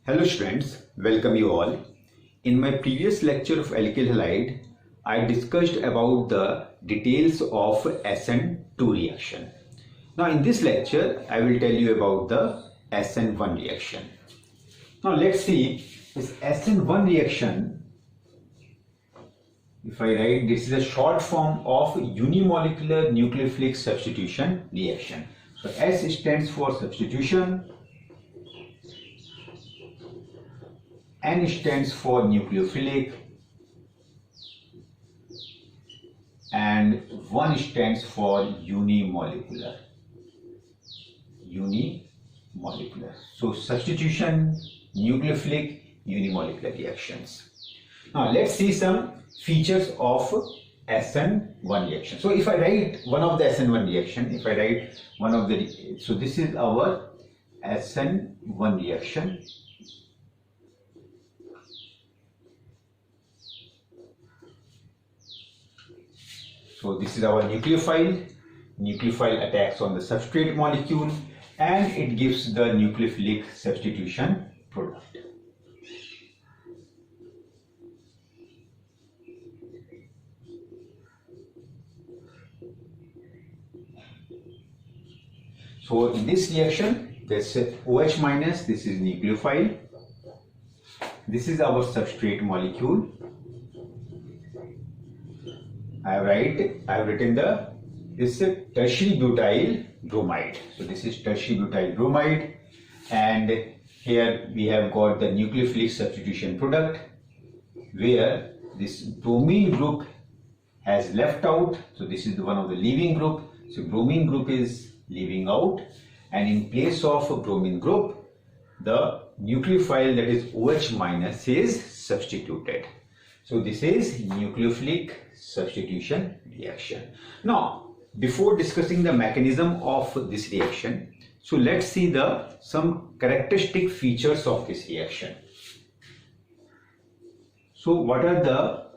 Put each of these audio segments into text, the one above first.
Hello students, welcome you all. In my previous lecture of alkyl halide, I discussed about the details of SN2 reaction. Now in this lecture, I will tell you about the SN1 reaction. Now let's see this SN1 reaction. If I write, this is a short form of unimolecular nucleophilic substitution reaction. So S stands for substitution, N stands for nucleophilic, and 1 stands for unimolecular. So substitution, nucleophilic, unimolecular reactions. Now let's see some features of SN1 reaction. So if I write one of the SN1 reaction, so this is our SN1 reaction. So this is our nucleophile. Nucleophile attacks on the substrate molecule and it gives the nucleophilic substitution product. So in this reaction, there's OH minus, this is nucleophile. This is our substrate molecule. I have written this tertiary butyl bromide. So this is tertiary butyl bromide, and here we have got the nucleophilic substitution product where this bromine group has left out. So this is one of the leaving group. So bromine group is leaving out, and in place of a bromine group, the nucleophile, that is OH minus, is substituted. So this is nucleophilic substitution reaction. Now, before discussing the mechanism of this reaction, so let's see some characteristic features of this reaction. So what are the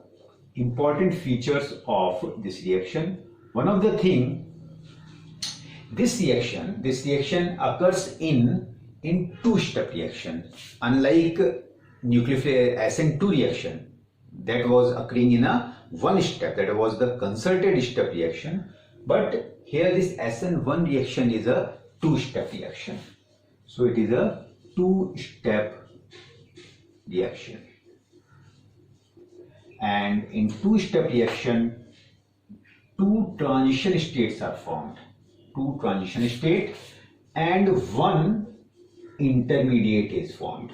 important features of this reaction? One of the thing, this reaction occurs in two-step reaction, unlike nucleophilic SN2 reaction that was occurring in a one step, that was the concerted step reaction. But here this SN1 reaction is a two-step reaction. So it is a two-step reaction. And in two-step reaction, two transition states are formed. Two transition state and one intermediate is formed.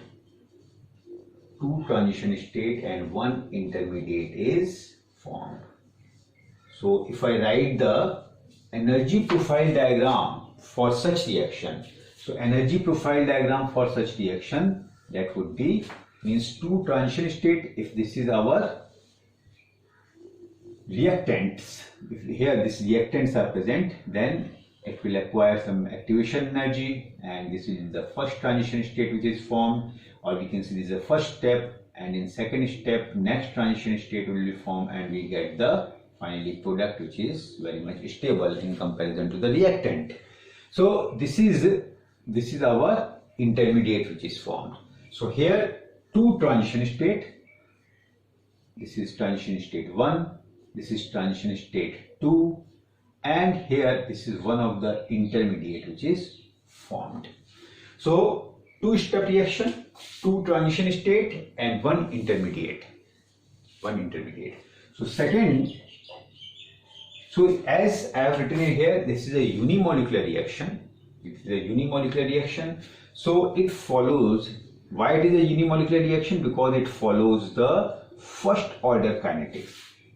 Two transition state and one intermediate is formed. So if I write the energy profile diagram for such reaction, so energy profile diagram for such reaction, that would be, means two transition state. If this is our reactants, if here these reactants are present, then it will acquire some activation energy, and this is the first transition state which is formed, or we can see this is the first step, and in second step next transition state will be formed, and we get the finally product which is very much stable in comparison to the reactant. So this is our intermediate which is formed. So here two transition state, this is transition state 1, this is transition state 2, and here this is one of the intermediate which is formed. So two-step reaction, two transition state and one intermediate. So second, so as I have written it here, this is a unimolecular reaction. It is a unimolecular reaction. So it follows, why it is a unimolecular reaction? Because it follows the first order kinetics.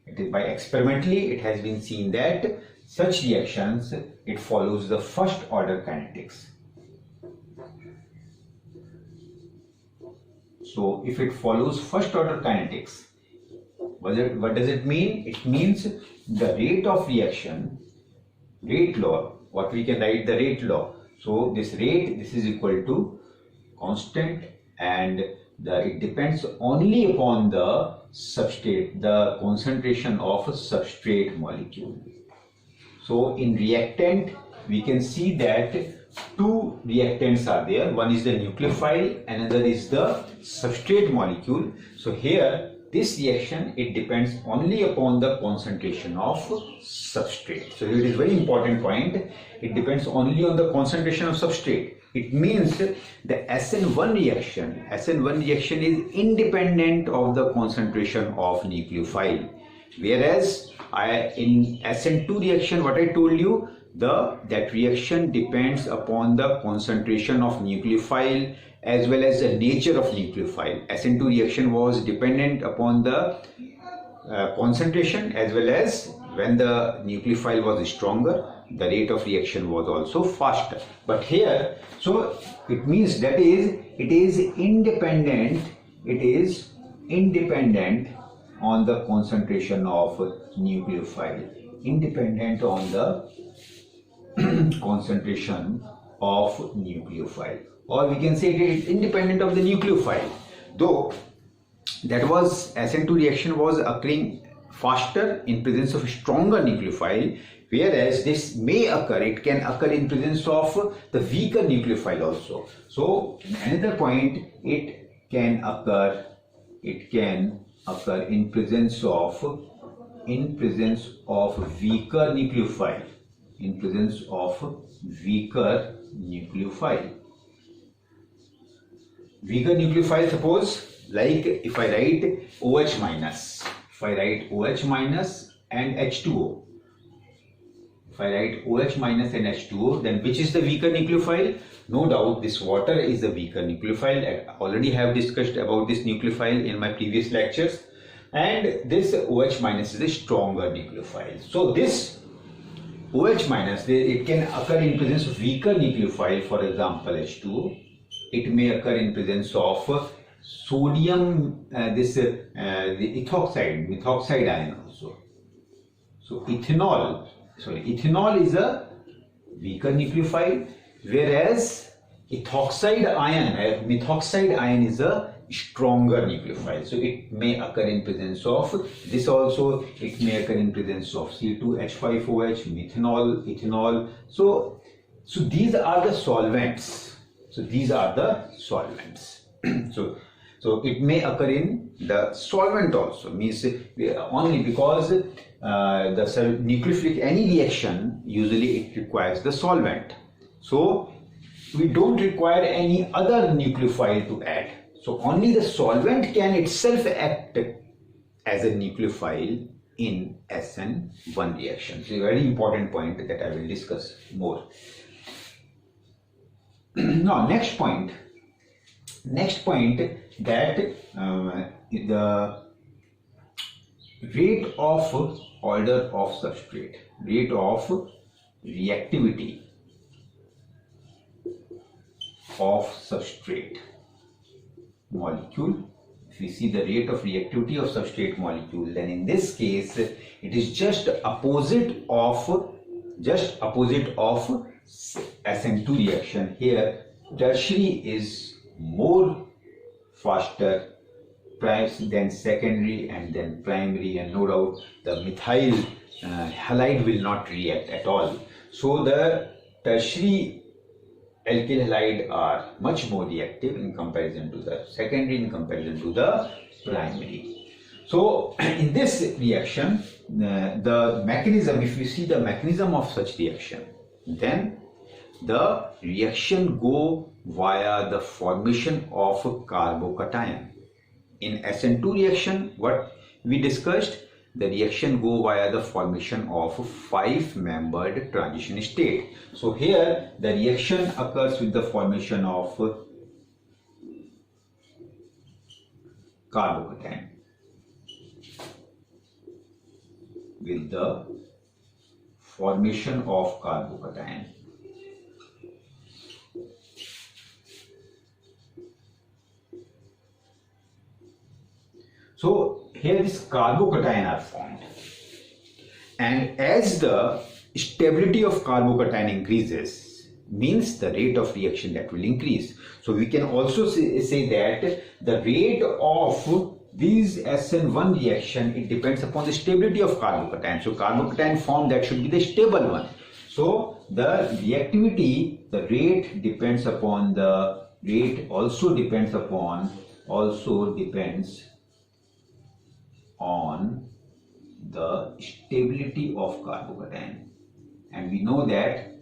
It is by experimentally it has been seen that such reactions, it follows the first order kinetics. So if it follows first order kinetics, what does it mean? It means the rate of reaction, rate law, what we can write the rate law. So this rate, this is equal to constant, and it depends only upon the substrate, the concentration of a substrate molecule. So in reactant, we can see that two reactants are there. One is the nucleophile, another is the substrate molecule. So here this reaction, it depends only upon the concentration of substrate. So it is very important point. It depends only on the concentration of substrate. It means the SN1 reaction is independent of the concentration of nucleophile. Whereas in SN2 reaction, what I told you, that reaction depends upon the concentration of nucleophile as well as the nature of nucleophile. SN2 reaction was dependent upon the concentration, as well as when the nucleophile was stronger, the rate of reaction was also faster. But here, so it means that it is independent on the concentration of nucleophile, independent on the concentration of nucleophile, or we can say it is independent of the nucleophile, though that was SN2 reaction was occurring faster in presence of stronger nucleophile, whereas this may occur, it can occur in presence of the weaker nucleophile also. So another point, it can occur in presence of weaker nucleophile, weaker nucleophile, suppose like if I write OH minus, and H2O, if I write OH minus and H2O, then which is the weaker nucleophile? No doubt this water is the weaker nucleophile. I already have discussed about this nucleophile in my previous lectures, and this OH minus is a stronger nucleophile. So this OH minus, it can occur in presence of weaker nucleophile, for example H2O. It may occur in presence of sodium, the methoxide ion also. So ethanol is a weaker nucleophile, whereas methoxide ion is a stronger nucleophile. So it may occur in presence of this also. It may occur in presence of C2H5OH, ethanol. So these are the solvents. So it may occur in the solvent also, means only because the nucleophilic, any reaction, usually it requires the solvent. So we don't require any other nucleophile to add. So only the solvent can itself act as a nucleophile in SN1 reaction. So a very important point that I will discuss more. Now next point that the rate of order of substrate, rate of reactivity of substrate molecule. If we see the rate of reactivity of substrate molecule, then in this case it is just opposite of SN2 reaction. Here tertiary is more faster than secondary and then primary, and no doubt the methyl halide will not react at all. So the tertiary alkyl halide are much more reactive in comparison to the secondary, in comparison to the primary. So in this reaction, the mechanism, if you see the mechanism of such reaction, then the reaction go via the formation of carbocation. In SN2 reaction, what we discussed, the reaction go via the formation of 5-membered transition state. So here the reaction occurs with the formation of carbocation, with the formation of carbocation. So here this carbocation are formed, and as the stability of carbocation increases, means the rate of reaction that will increase. So we can also say that the rate of these SN1 reaction, it depends upon the stability of carbocation. So carbocation form, that should be the stable one. So the reactivity the rate depends upon the also depends on the stability of carbocation, and we know that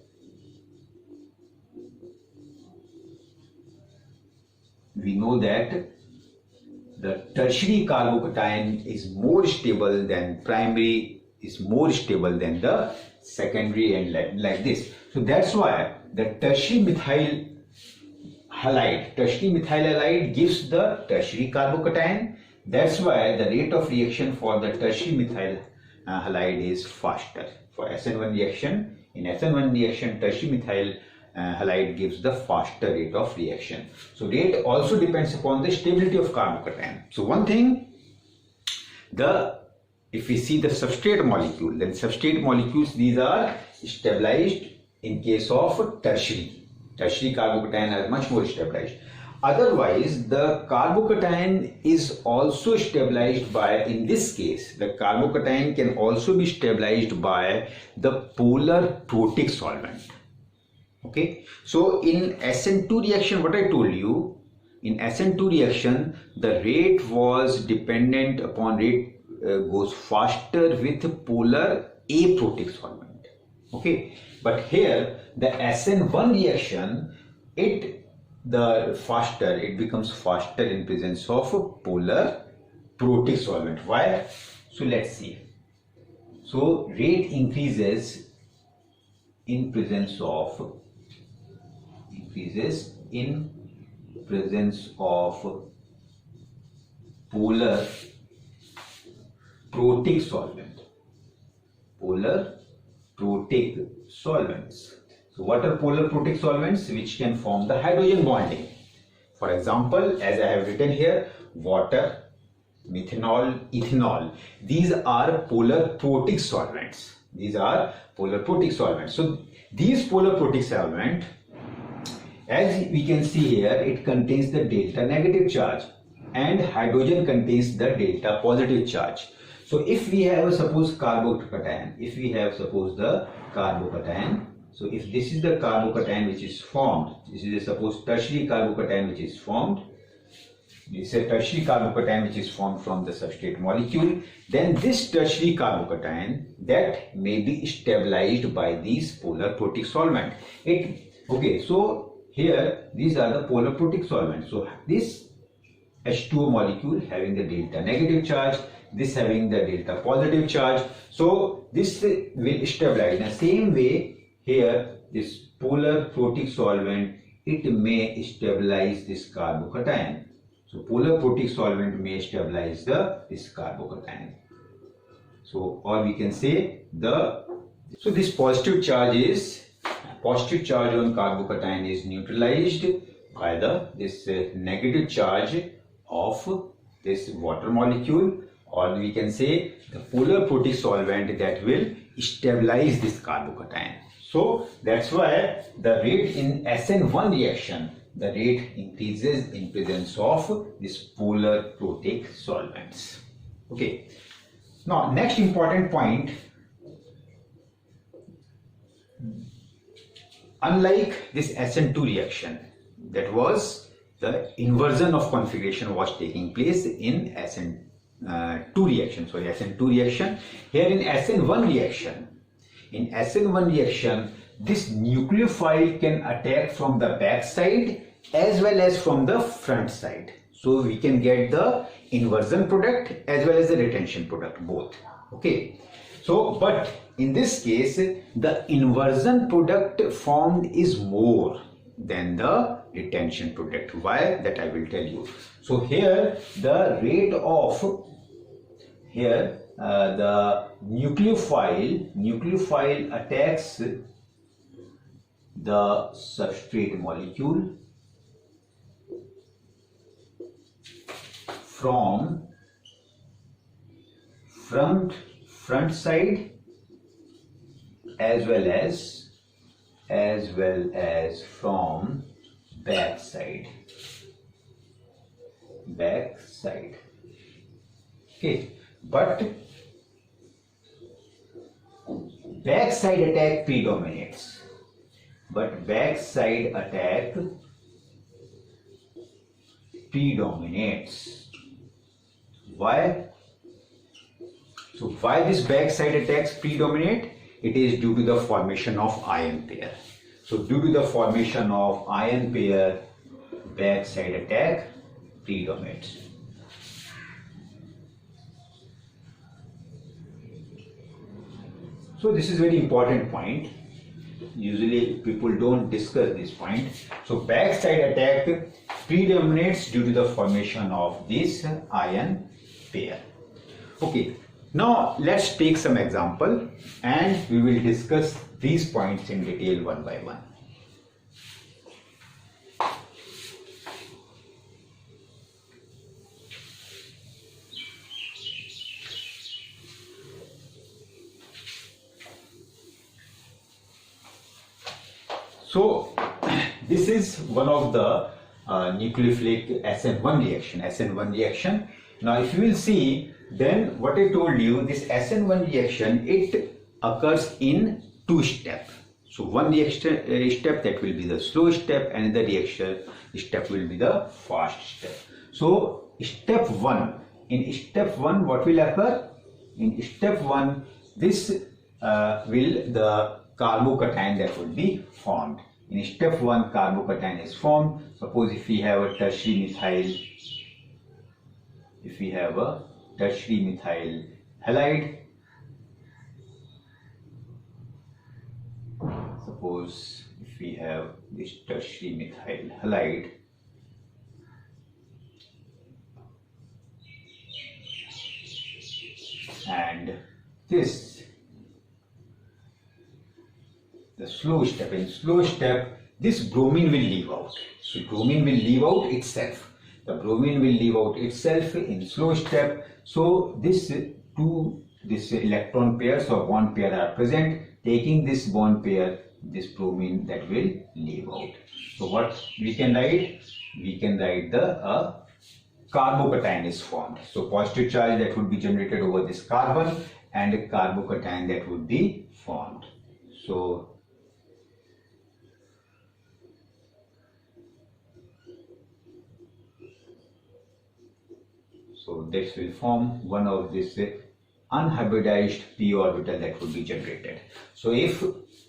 the tertiary carbocation is more stable than primary, is more stable than the secondary, and like this. So that's why the tertiary methyl halide gives the tertiary carbocation. That's why the rate of reaction for the tertiary methyl halide is faster. For SN1 reaction, tertiary methyl halide gives the faster rate of reaction. So rate also depends upon the stability of carbocation. So one thing, if we see the substrate molecule, then substrate molecules, these are stabilized in case of tertiary. Tertiary carbocation are much more stabilized. Otherwise, the carbocation is also stabilized by, in this case, the carbocation can also be stabilized by the polar protic solvent. Okay, so in SN2 reaction, what I told you, in SN2 reaction, the rate was dependent upon goes faster with polar aprotic solvent. Okay, but here the SN1 reaction, it becomes faster in presence of polar protic solvent. Why? So let's see. So rate increases in presence of polar protic solvent. Polar protic solvents. So what are polar protic solvents? Which can form the hydrogen bonding. For example, as I have written here, water, methanol, ethanol. These are polar protic solvents. So these polar protic solvent, as we can see here, it contains the delta negative charge and hydrogen contains the delta positive charge. So if we have suppose carbocation, so if this is the carbocation which is formed, this is suppose tertiary carbocation which is formed, this is a tertiary carbocation which is formed from the substrate molecule, then this tertiary carbocation that may be stabilized by these polar protic solvent. Okay, so here these are the polar protic solvents. So this H2O molecule having the delta negative charge, this having the delta positive charge. So this will stabilize. In the same way, here this polar protic solvent, it may stabilize this carbocation. So polar protic solvent may stabilize this carbocation. So, or we can say so this positive charge on carbocation is neutralized by this negative charge of this water molecule, or we can say the polar protic solvent that will stabilize this carbocation. So that's why the rate in SN1 reaction, the rate increases in presence of this polar protic solvents. Okay. Now next important point, unlike this SN2 reaction, that was the inversion of configuration was taking place in SN2 reaction. Here in SN1 reaction, this nucleophile can attack from the back side as well as from the front side. So we can get the inversion product as well as the retention product, both. Okay. So, but in this case, the inversion product formed is more than the retention product. Why? That I will tell you. So here the rate of the nucleophile attacks the substrate molecule from front side as well as from back side. Okay, but back side attack predominates. but backside attack predominates. Why? So why this backside attacks predominate? It is due to the formation of ion pair. So due to the formation of ion pair, backside attack predominates. So this is very important point. Usually people don't discuss this point. So backside attack predominates due to the formation of this ion pair. Okay, now let's take some example and we will discuss these points in detail one by one. So this is one of the nucleophilic SN1 reaction. SN1 reaction. Now if you will see, then what I told you, this SN1 reaction, it occurs in two steps. So one reaction step, that will be the slow step, and the reaction step will be the fast step. So step 1, in step 1 what will occur? In step 1, this will the carbocation that will be formed. In step 1, carbocation is formed. Suppose if we have a tertiary methyl, halide, suppose if we have this tertiary methyl halide, and this, the slow step. In slow step, this bromine will leave out. So bromine will leave out itself. The bromine will leave out itself in slow step. So this electron pairs or bond pair are present. Taking this bond pair, this bromine that will leave out. So what we can write? We can write the carbocation is formed. So positive charge that would be generated over this carbon, and a carbocation that would be formed. So this will form one of this unhybridized p orbital that would be generated. So if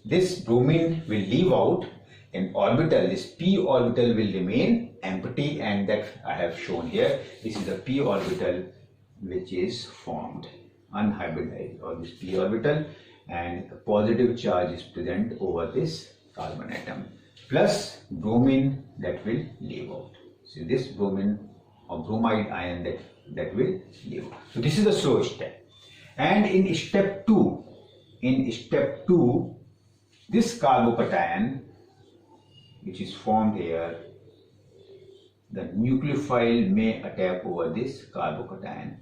this bromine will leave out, an orbital, this p orbital will remain empty, and that I have shown here. This is a p orbital which is formed, unhybridized, or this p orbital, and a positive charge is present over this carbon atom, plus bromine that will leave out. So this bromine or bromide ion that will leave. So this is the slow step. And in step 2, this carbocation which is formed here, the nucleophile may attack over this carbocation.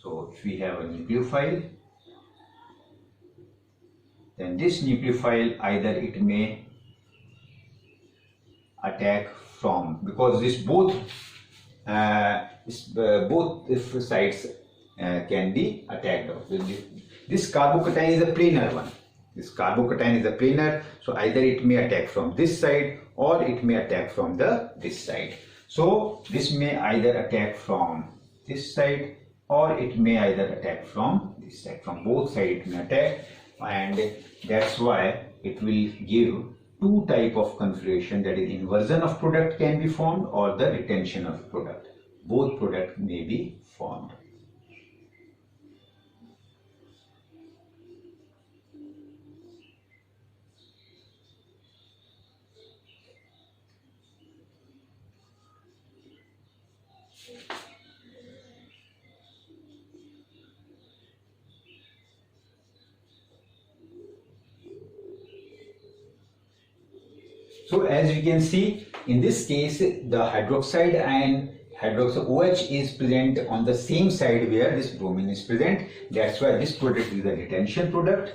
So if we have a nucleophile, then this nucleophile, either it may attack from, because this both sides can be attacked. This carbocation is a planar one. This carbocation is a planar, so either it may attack from this side or it may attack from this side. So this may either attack from this side or it may either attack from this side. From both sides it may attack, and that's why it will give two type of configuration, that is inversion of product can be formed or the retention of product. Both product may be formed. So as we can see, in this case, the hydroxide and hydroxide OH is present on the same side where this bromine is present. That's why this product is the retention product,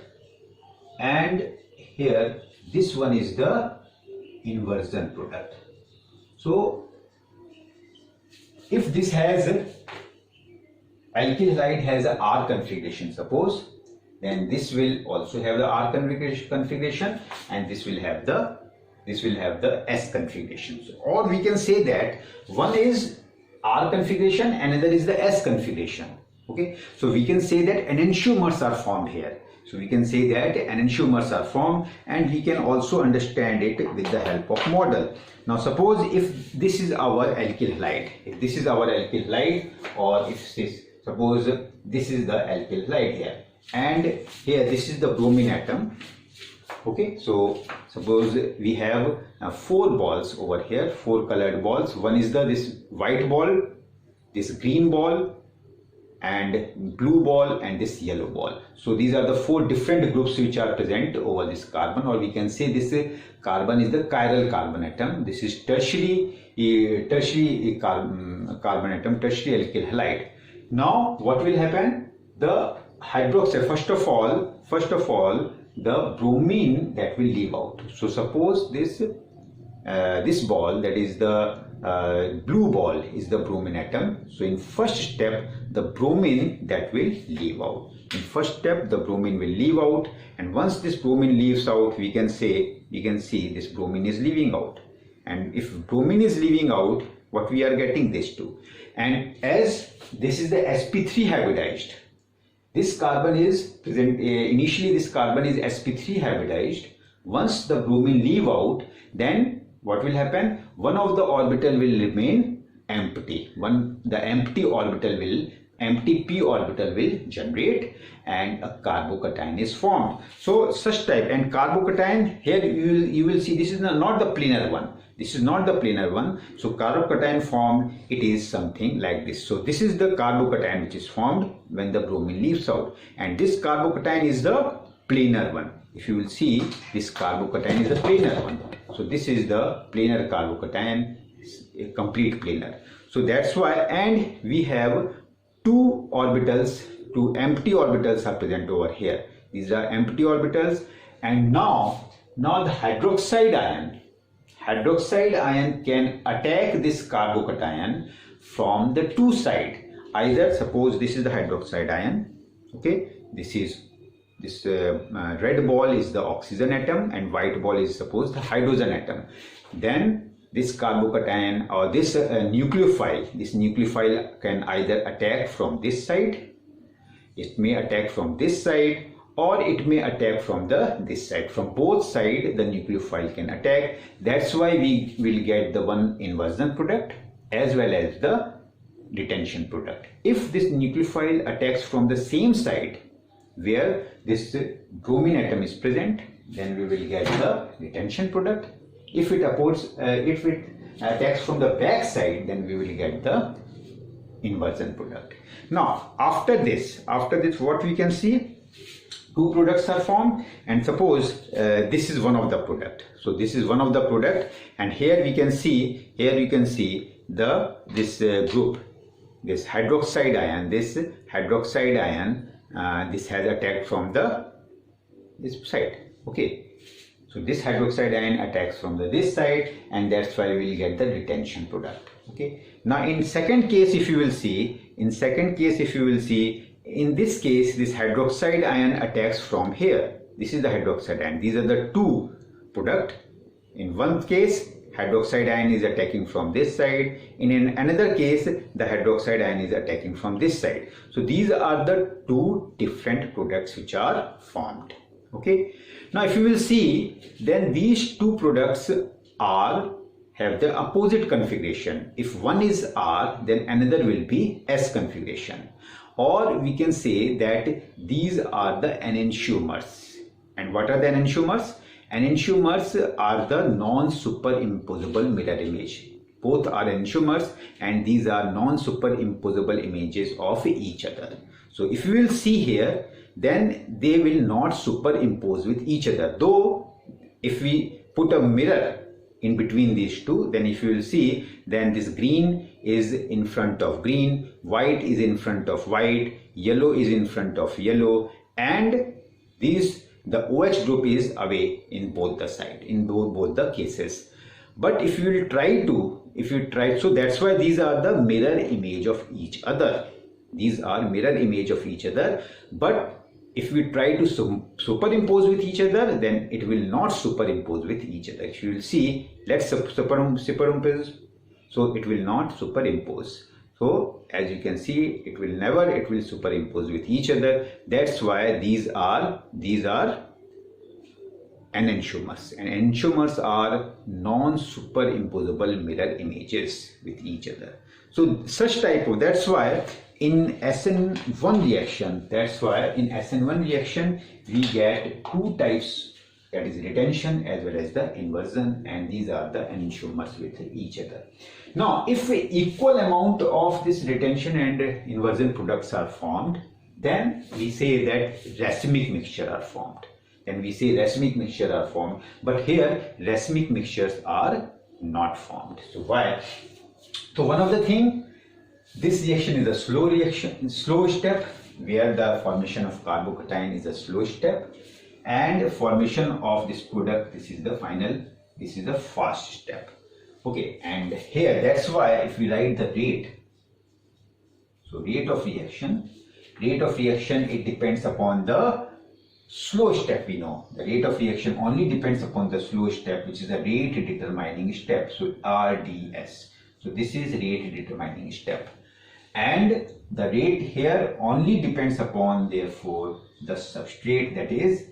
and here this one is the inversion product. So if this has alkyl halide has a R configuration, suppose, then this will also have the R configuration, and this will have the S configuration. So, or we can say that one is R configuration, another is the S configuration. Okay, so we can say that enantiomers are formed here. So we can say that enantiomers are formed, and we can also understand it with the help of model. Now suppose if this is our alkyl halide, or if this, suppose this is the alkyl halide here, and here this is the bromine atom. Okay, so suppose we have 4 balls over here, 4 colored balls. One is this white ball, this green ball, and blue ball, and this yellow ball. So these are the 4 different groups which are present over this carbon, or we can say this carbon is the chiral carbon atom. This is tertiary carbon atom, tertiary alkyl halide. Now what will happen? The hydroxide, first of all the bromine that will leave out. So suppose this ball, that is the blue ball, is the bromine atom. So in first step, the bromine that will leave out. In first step, the bromine will leave out, and once this bromine leaves out, we can see this bromine is leaving out. And if bromine is leaving out, what we are getting this too. And as this is the sp3 hybridized, this carbon is present, initially this carbon is sp3 hybridized. Once the bromine leave out, then what will happen? One of the orbital will remain empty. The empty p orbital will generate, and a carbocation is formed. So such type, and carbocation here you will see this is not the planar one. This is not the planar one. So carbocation formed, it is something like this. So this is the carbocation which is formed when the bromine leaves out, and this carbocation is the planar one. If you will see, this carbocation is the planar one. So this is the planar carbocation, a complete planar. So that's why, and we have 2 orbitals, 2 empty orbitals are present over here. These are empty orbitals, and now the hydroxide ion can attack this carbocation from the 2 sides. Either, suppose this is the hydroxide ion. Okay, this red ball is the oxygen atom, and white ball is, suppose, the hydrogen atom. Then this carbocation or this nucleophile can either attack from this side, it may attack from this side, or it may attack from this side. From both sides the nucleophile can attack. That's why we will get the one inversion product as well as the detention product. If this nucleophile attacks from the same side where this bromine atom is present, then we will get the detention product. If it attacks from the back side, then we will get the inversion product. Now after this what we can see, 2 products are formed, and suppose this is one of the product. So this is one of the product, and here you can see this group, this hydroxide ion, this has attacked from this side. Okay, so this hydroxide ion attacks from this side, and that's why we will get the detention product. Okay, now in second case, if you will see, in this case, this hydroxide ion attacks from here. This is the hydroxide ion. These are the 2 product. In one case, hydroxide ion is attacking from this side. In another case, the hydroxide ion is attacking from this side. So these are the 2 different products which are formed. Okay. Now if you will see, then these 2 products have the opposite configuration. If one is R, then another will be S configuration. Or we can say that these are the enantiomers. And what are the enantiomers? Enantiomers are the non-superimposable mirror image. Both are enantiomers, and these are non-superimposable images of each other. So if you will see here, then they will not superimpose with each other. Though if we put a mirror in between these 2, then if you will see, then this green is in front of green, white is in front of white, yellow is in front of yellow, and the OH group is away in both the side, in both the cases. But if you will try to if you try, so that's why these are the mirror image of each other. These are mirror image of each other. But if we try to superimpose with each other, then it will not superimpose with each other. If you will see, let's superimpose. So it will not superimpose. So as you can see, it will superimpose with each other. That's why these are enantiomers, and enantiomers are non-superimposable mirror images with each other. So such type of, that's why in SN1 reaction, we get two types, that is retention as well as the inversion, and these are the enantiomers with each other. Now if equal amount of this retention and inversion products are formed, then we say that racemic mixture are formed. But here racemic mixtures are not formed. So why? So one of the thing, this reaction is a slow step, where the formation of carbocation is a slow step, and formation of this product, this is the fast step. Okay, and here that's why if we write the rate, so rate of reaction, it depends upon the slow step. We know the rate of reaction only depends upon the slow step, which is a rate determining step, so RDS. So this is rate determining step, and the rate here only depends upon therefore the substrate, that is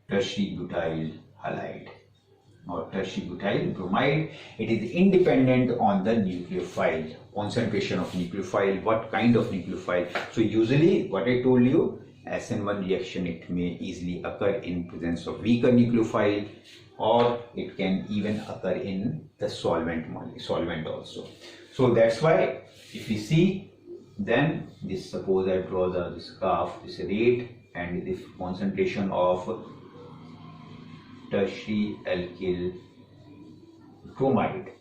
tertiary butyl halide or tertiary butyl bromide. It is independent on the nucleophile, concentration of nucleophile, what kind of nucleophile. So usually what I told you, SN1 reaction, it may easily occur in presence of weaker nucleophile, or it can even occur in the solvent also. So that's why if you see, then this, suppose I draw this graph, this rate and this concentration of tertiary alkyl bromide,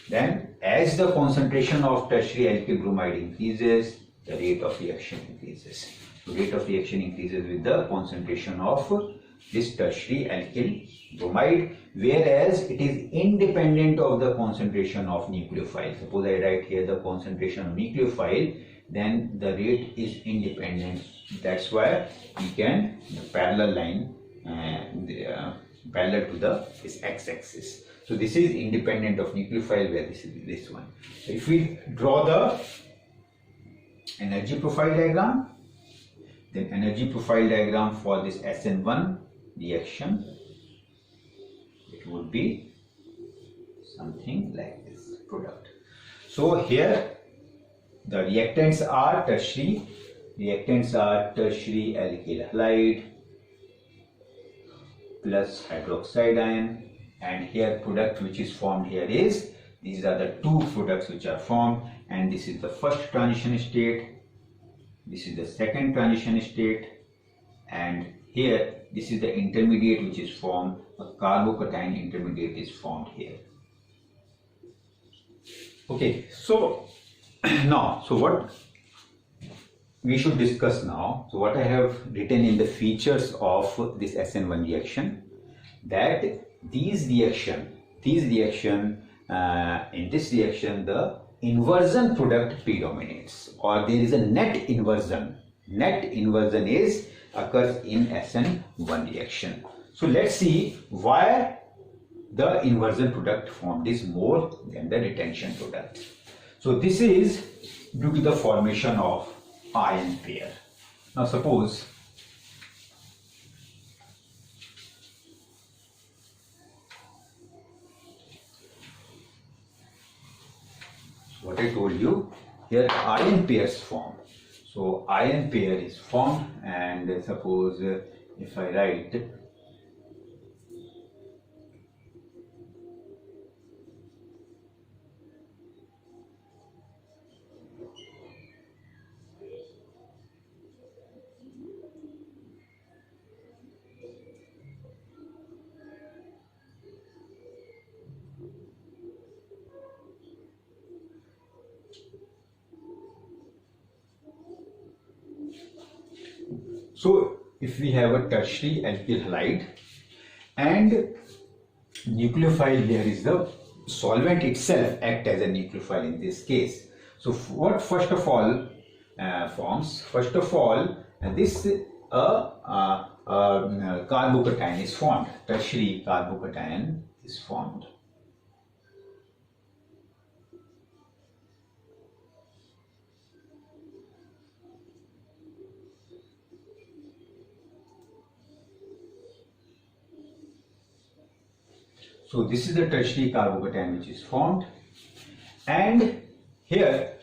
then as the concentration of tertiary alkyl bromide increases, the rate of reaction increases. So rate of reaction increases with the concentration of this tertiary alkyl bromide, whereas it is independent of the concentration of nucleophile. Suppose I write here the concentration of nucleophile, then the rate is independent. That's why we can, the parallel line parallel to this x-axis. So this is independent of nucleophile, where this is this one. So if we draw the energy profile diagram, then energy profile diagram for this SN1 reaction, it would be something like this product. So here the reactants are tertiary alkyl halide plus hydroxide ion, and here product which is formed here is, these are the two products which are formed, and this is the first transition state, this is the second transition state, and here this is the intermediate which is formed, a carbocation intermediate is formed here. Okay, so now, so what we should discuss now, so what I have written in the features of this SN1 reaction, that in this reaction the inversion product predominates, or there is a net inversion. Net inversion occurs in SN1 reaction. So let's see why the inversion product formed is more than the retention product. So this is due to the formation of ion pair. Now suppose what I told you, here ion pairs form. So ion pair is formed, and suppose if I write so if we have a tertiary alkyl halide and nucleophile here is the solvent itself act as a nucleophile in this case. So what first of all forms? First of all, this carbocation is formed. Tertiary carbocation is formed. So this is the tertiary carbocation which is formed, and here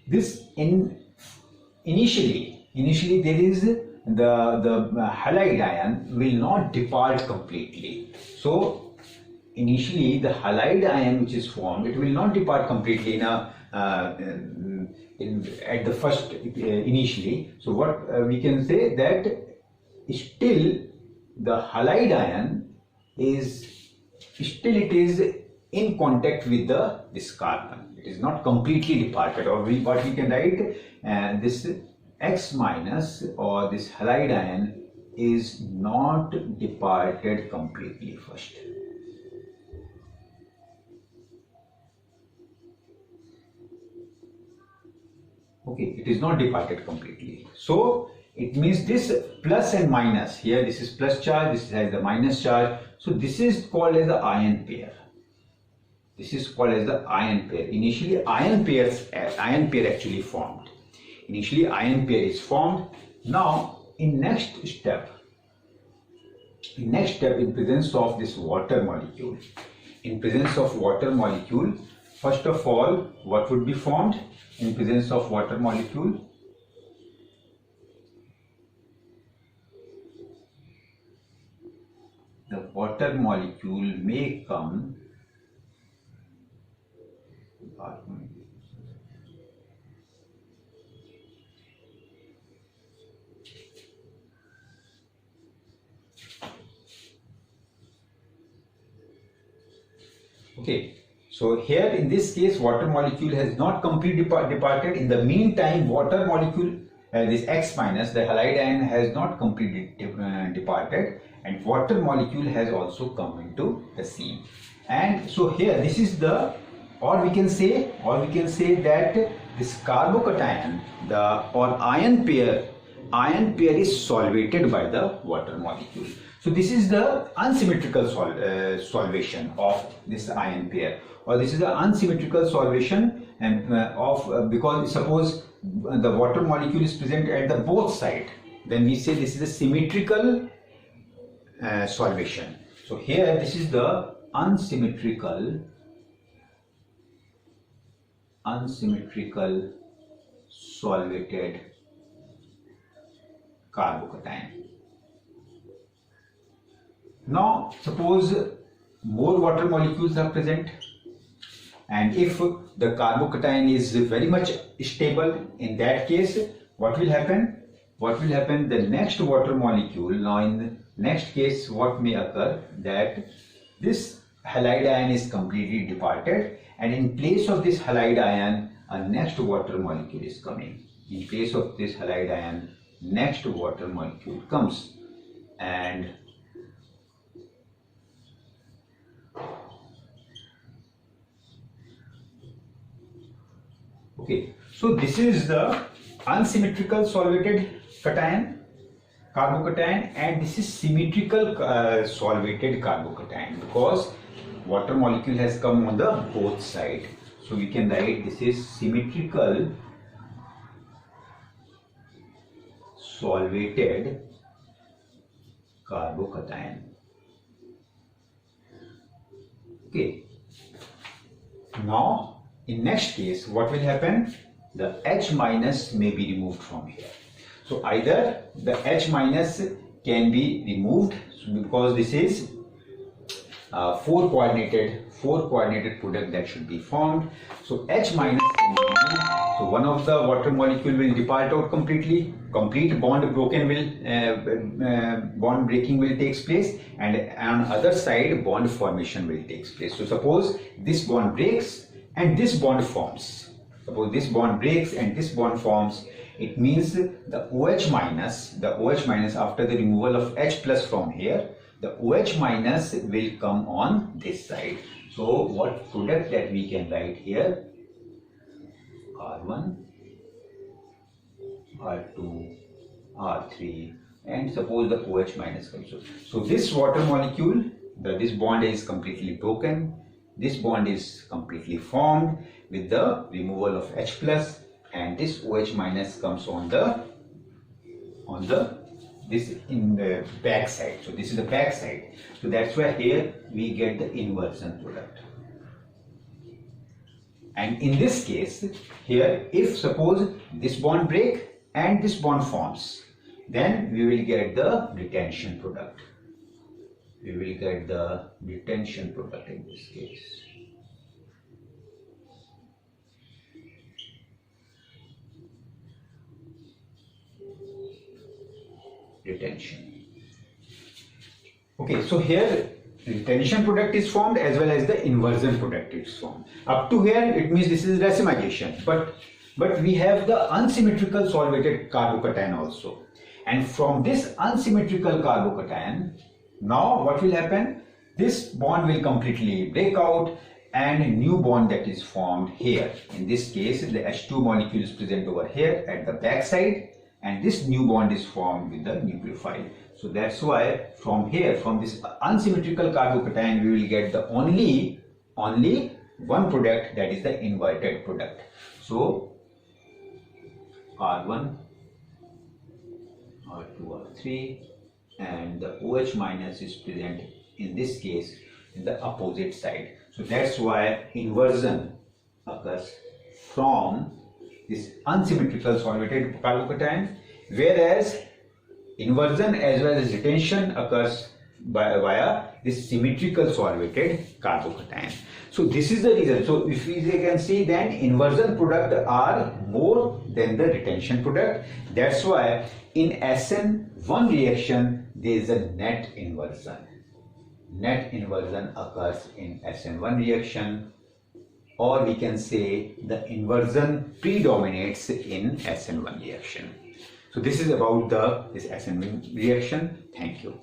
this initially there is the halide ion will not depart completely. So initially the halide ion which is formed, it will not depart completely in a at the first initially. So what we can say that still the halide ion is still it is in contact with this carbon. It is not completely departed, or what we can write this X minus or this halide ion is not departed completely first. Okay, it is not departed completely. So it means this plus and minus here, this is plus charge, this has the minus charge. So this is called as the ion pair. This is called as the ion pair. Initially ion pair actually formed. Initially ion pair is formed. Now in next step in presence of this water molecule, first of all what would be formed in presence of water molecule? The water molecule may come okay. So here in this case water molecule has not completely departed. In the meantime water molecule this X minus, the halide ion, has not completely departed, and water molecule has also come into the scene. And so here this is the, or we can say that this carbocation, ion pair is solvated by the water molecule. So this is the unsymmetrical solvation of this ion pair, or this is the unsymmetrical solvation and because suppose the water molecule is present at the both side, then we say this is a symmetrical solvation. So here this is the unsymmetrical solvated carbocation. Now suppose more water molecules are present, and if the carbocation is very much stable, in that case what will happen? The next water molecule, now in the next case what may occur, that this halide ion is completely departed, and in place of this halide ion a next water molecule is coming. In place of this halide ion, next water molecule comes, and okay, so this is the unsymmetrical solvated carbocation, and this is symmetrical solvated carbocation, because water molecule has come on the both side. So we can write this is symmetrical solvated carbocation. Okay. Now in next case what will happen? The H minus may be removed from here. So either the H minus can be removed, because this is four coordinated product that should be formed. So H minus can be removed. So one of the water molecule will depart out completely. Complete bond breaking will take place, and on other side bond formation will take place. So suppose this bond breaks and this bond forms. Suppose this bond breaks and this bond forms. It means the OH minus after the removal of H plus from here, the OH minus will come on this side. So what product that we can write here? R1, R2, R3, and suppose the OH minus comes out. So this water molecule, this bond is completely broken. This bond is completely formed with the removal of H plus, and this OH minus comes on the this in the back side. So this is the back side. So that's why here we get the inversion product. And in this case, here, if suppose this bond break and this bond forms, then we will get the retention product. We will get the retention product in this case. Retention. Okay, so here retention product is formed as well as the inversion product is formed. Up to here it means this is racemization, but we have the unsymmetrical solvated carbocation also. And from this unsymmetrical carbocation, now what will happen? This bond will completely break out and a new bond that is formed here. In this case, the H2 molecule is present over here at the back side, and this new bond is formed with the nucleophile. So that's why from here, from this unsymmetrical carbocation, we will get the only one product, that is the inverted product. So R1, R2, R3, and the OH minus is present in this case in the opposite side. So that's why inversion occurs from this unsymmetrical solvated carbocation, whereas inversion as well as retention occurs via this symmetrical solvated carbocation. So this is the reason. So if we can see, then inversion product are more than the retention product. That's why in SN1 reaction there is a net inversion. Net inversion occurs in SN1 reaction, or we can say the inversion predominates in SN1 reaction. So this is about this SN1 reaction. Thank you.